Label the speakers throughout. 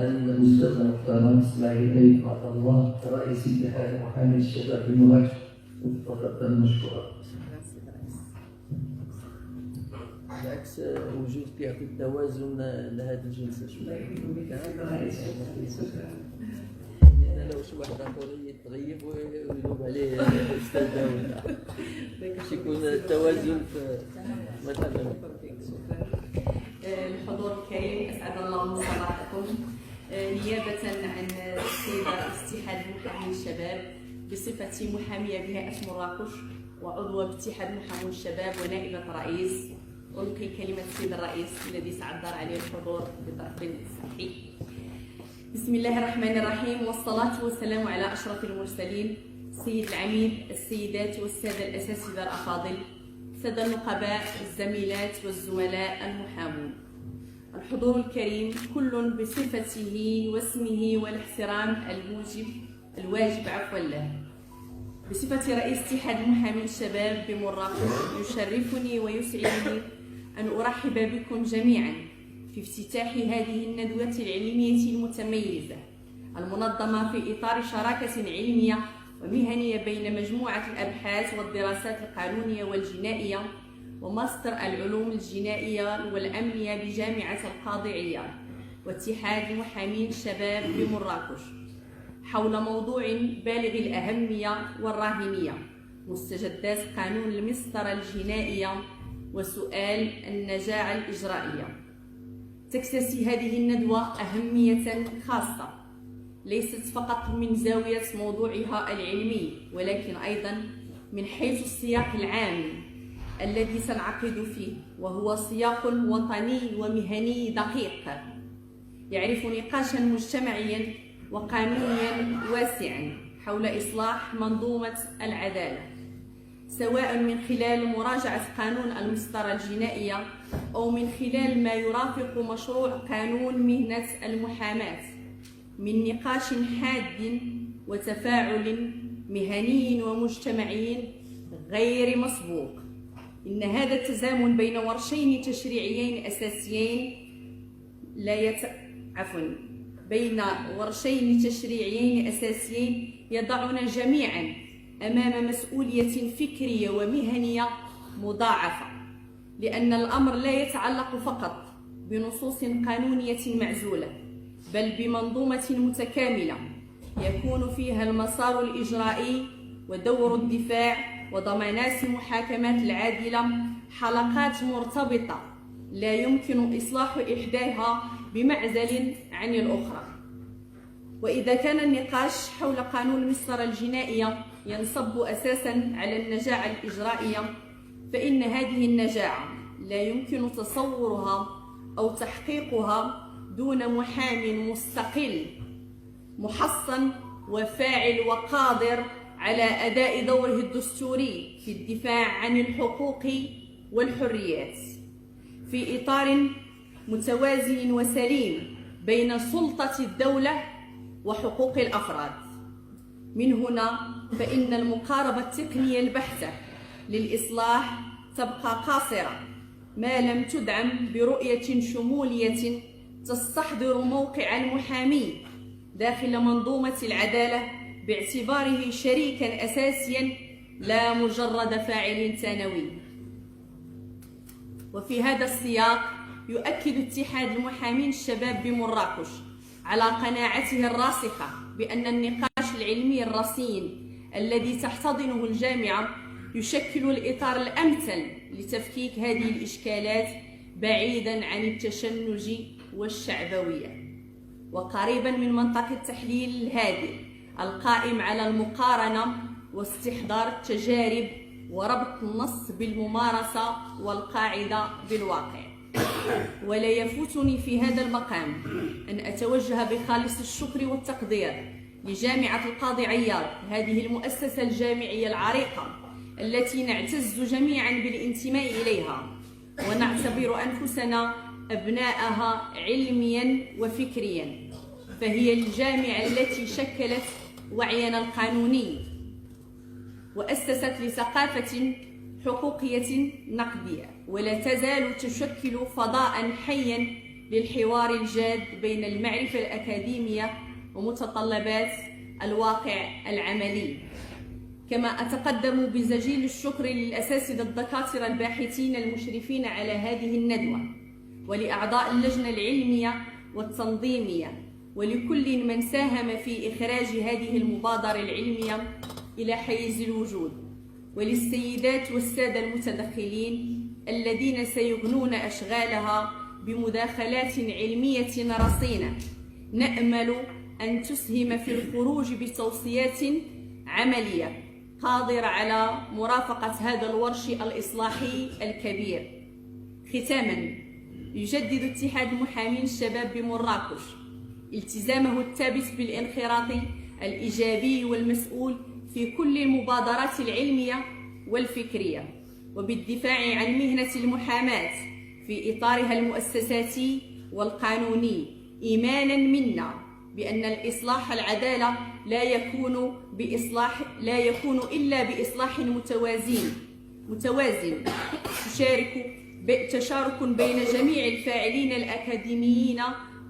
Speaker 1: الأستاذ المحترم إسماعيل أيوب عطا الله رئيس اتحاد محامي الشباب بمراكش، تفضل مشكورا. بالعكس وجود كيعطي التوازن لهذه الجلسة شوية. لأن لو شي واحد آخر يتغيب ويلوم عليه الأستاذ ولا باش يكون التوازن في مثلا.
Speaker 2: الحضور الكريم أسعد الله صباحكم. نيابة عن السيدة اتحاد محامي الشباب بصفتي محامية بهيئة مراكش وعضوة باتحاد محامي الشباب ونائبة رئيس، ألقي كلمة السيد الرئيس الذي سعدر عليه الحضور بطرف سمحي. بسم الله الرحمن الرحيم، والصلاة والسلام على أشرف المرسلين، سيد العميد، السيدات والسادة الأساتذة الأفاضل، السادة النقباء، الزميلات والزملاء المحامون. الحضور الكريم كل بصفته واسمه والاحترام الواجب له. بصفة رئيس اتحاد محامي الشباب بمراكش يشرفني ويسعدني أن أرحب بكم جميعا في افتتاح هذه الندوة العلمية المتميزة المنظمة في إطار شراكة علمية ومهنية بين مجموعة الأبحاث والدراسات القانونية والجنائية وماستر العلوم الجنائية والأمنية بجامعة القاضي عياض واتحاد محامين الشباب بمراكش حول موضوع بالغ الأهمية والراهنية، مستجدات قانون المسطرة الجنائية وسؤال النجاعة الإجرائية. تكتسي هذه الندوة أهمية خاصة ليست فقط من زاوية موضوعها العلمي، ولكن أيضا من حيث السياق العام الذي سنعقد فيه، وهو سياق وطني ومهني دقيق يعرف نقاشا مجتمعيا وقانونيا واسعا حول إصلاح منظومة العدالة، سواء من خلال مراجعة قانون المسطرة الجنائية أو من خلال ما يرافق مشروع قانون مهنة المحاماة من نقاش حاد وتفاعل مهني ومجتمعي غير مسبوق. إن هذا التزامن بين ورشين تشريعيين أساسيين يضعنا جميعا أمام مسؤولية فكرية ومهنية مضاعفة، لأن الأمر لا يتعلق فقط بنصوص قانونية معزولة، بل بمنظومة متكاملة يكون فيها المسار الإجرائي ودور الدفاع وضمانات المحاكمات العادلة حلقات مرتبطة لا يمكن إصلاح إحداها بمعزل عن الأخرى. وإذا كان النقاش حول قانون المسطرة الجنائية ينصب أساساً على النجاعة الإجرائية، فإن هذه النجاعة لا يمكن تصورها أو تحقيقها دون محام مستقل محصن وفاعل وقادر على أداء دوره الدستوري في الدفاع عن الحقوق والحريات في إطار متوازن وسليم بين سلطة الدولة وحقوق الأفراد. من هنا فإن المقاربة التقنية البحتة للإصلاح تبقى قاصرة ما لم تدعم برؤية شمولية تستحضر موقع المحامي داخل منظومة العدالة باعتباره شريكا أساسيا لا مجرد فاعل ثانوي. وفي هذا السياق يؤكد اتحاد المحامين الشباب بمراكش على قناعته الراسخة بأن النقاش العلمي الرصين الذي تحتضنه الجامعة يشكل الإطار الأمثل لتفكيك هذه الإشكالات بعيدا عن التشنج والشعبوية، وقريبا من منطق التحليل الهادئ القائم على المقارنة واستحضار التجارب وربط النص بالممارسة والقاعدة بالواقع. ولا يفوتني في هذا المقام أن أتوجه بخالص الشكر والتقدير لجامعة القاضي عياض، هذه المؤسسة الجامعية العريقة التي نعتز جميعا بالانتماء إليها ونعتبر أنفسنا أبناءها علميا وفكريا، فهي الجامعة التي شكلت وعينا القانوني وأسست لثقافة حقوقية نقدية، ولا تزال تشكل فضاء حيا للحوار الجاد بين المعرفة الأكاديمية ومتطلبات الواقع العملي. كما أتقدم بجزيل الشكر للأساتذة الدكاترة الباحثين المشرفين على هذه الندوة، ولأعضاء اللجنة العلمية والتنظيمية، ولكل من ساهم في إخراج هذه المبادرة العلمية إلى حيز الوجود، وللسيدات والسادة المتدخلين الذين سيغنون أشغالها بمداخلات علمية رصينة نأمل أن تسهم في الخروج بتوصيات عملية قادرة على مرافقة هذا الورش الإصلاحي الكبير. ختاما، يجدد اتحاد محامين الشباب بمراكش التزامه الثابت بالانخراط الإيجابي والمسؤول في كل المبادرات العلمية والفكرية، وبالدفاع عن مهنة المحاماة في إطارها المؤسساتي والقانوني، إيمانا منا بأن الإصلاح العدالة لا يكون إلا بإصلاح متوازن تشارك بين جميع الفاعلين الأكاديميين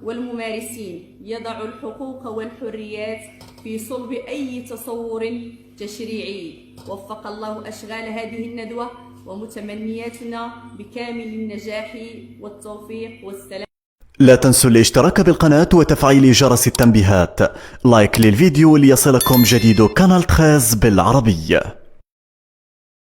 Speaker 2: والممارسين، يضع الحقوق والحريات في صلب أي تصور تشريعي. وفق الله أشغال هذه الندوة، ومتمنياتنا بكامل النجاح والتوفيق والسلام.
Speaker 3: لا تنسوا الاشتراك بالقناة وتفعيل جرس التنبيهات. لايك للفيديو ليصلكم جديد قناة 13 بالعربية.